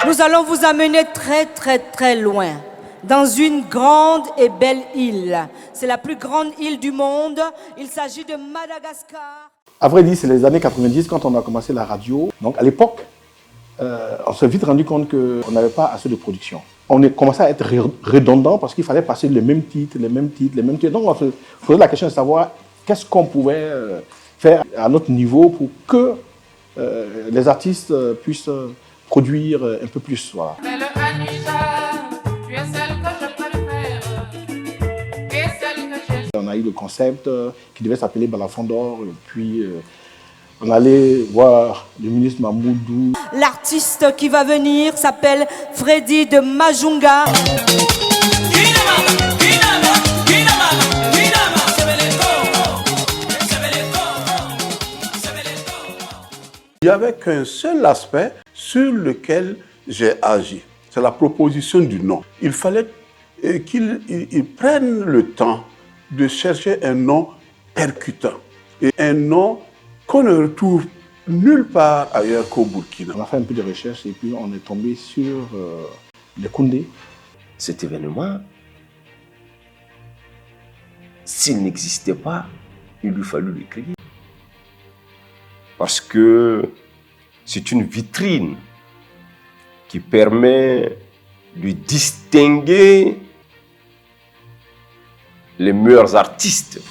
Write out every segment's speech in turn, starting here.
Nous allons vous amener très très très loin, dans une grande et belle île. C'est la plus grande île du monde. Il s'agit de Madagascar. À vrai dire, c'est les années 90 quand on a commencé la radio. Donc à l'époque, on s'est vite rendu compte qu'on n'avait pas assez de production. On a commencé à être redondant parce qu'il fallait passer les mêmes titres. Donc on se posait la question de savoir qu'est-ce qu'on pouvait faire à notre niveau pour que les artistes puissent produire un peu plus. Voilà. On a eu le concept qui devait s'appeler Balafondor, et puis on allait voir le ministre Mamoudou. L'artiste qui va venir s'appelle Freddy de Majunga. Il n'y avait qu'un seul aspect sur lequel j'ai agi. C'est la proposition du nom. Il fallait qu'ils prennent le temps de chercher un nom percutant et un nom qu'on ne retrouve nulle part ailleurs qu'au Burkina. On a fait un peu de recherche et puis on est tombé sur les Koundé. Cet événement, s'il n'existait pas, il lui fallut le créer. Parce que c'est une vitrine qui permet de distinguer les meilleurs artistes.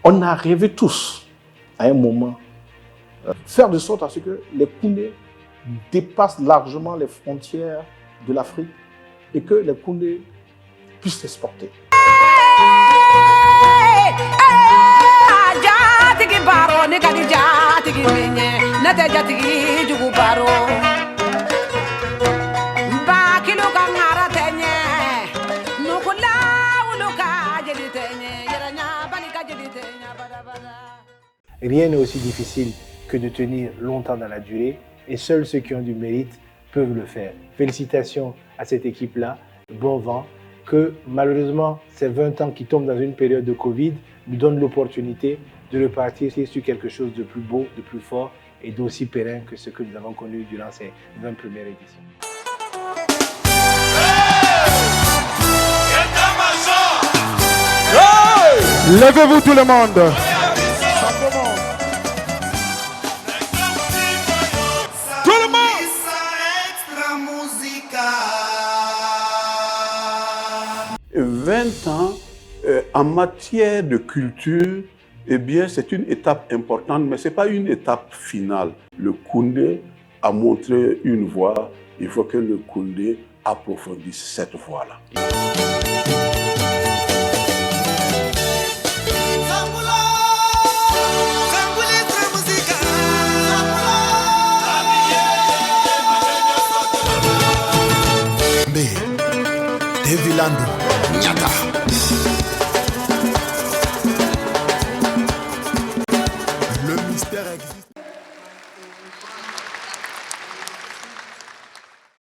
On a rêvé tous, à un moment, faire de sorte à ce que les Koundé dépassent largement les frontières de l'Afrique et que les Koundé puissent s'exporter. Rien n'est aussi difficile que de tenir longtemps dans la durée et seuls ceux qui ont du mérite peuvent le faire. Félicitations à cette équipe-là, bon vent, que malheureusement ces 20 ans qui tombent dans une période de Covid nous donnent l'opportunité de repartir sur quelque chose de plus beau, de plus fort et d'aussi pérenne que ce que nous avons connu durant ces 20 premières éditions. Levez-vous tout le monde. Tout le monde. 20 ans en matière de culture, eh bien, c'est une étape importante, mais ce n'est pas une étape finale. Le Koundé a montré une voie, il faut que le Koundé approfondisse cette voie-là. Devilando, Nyata.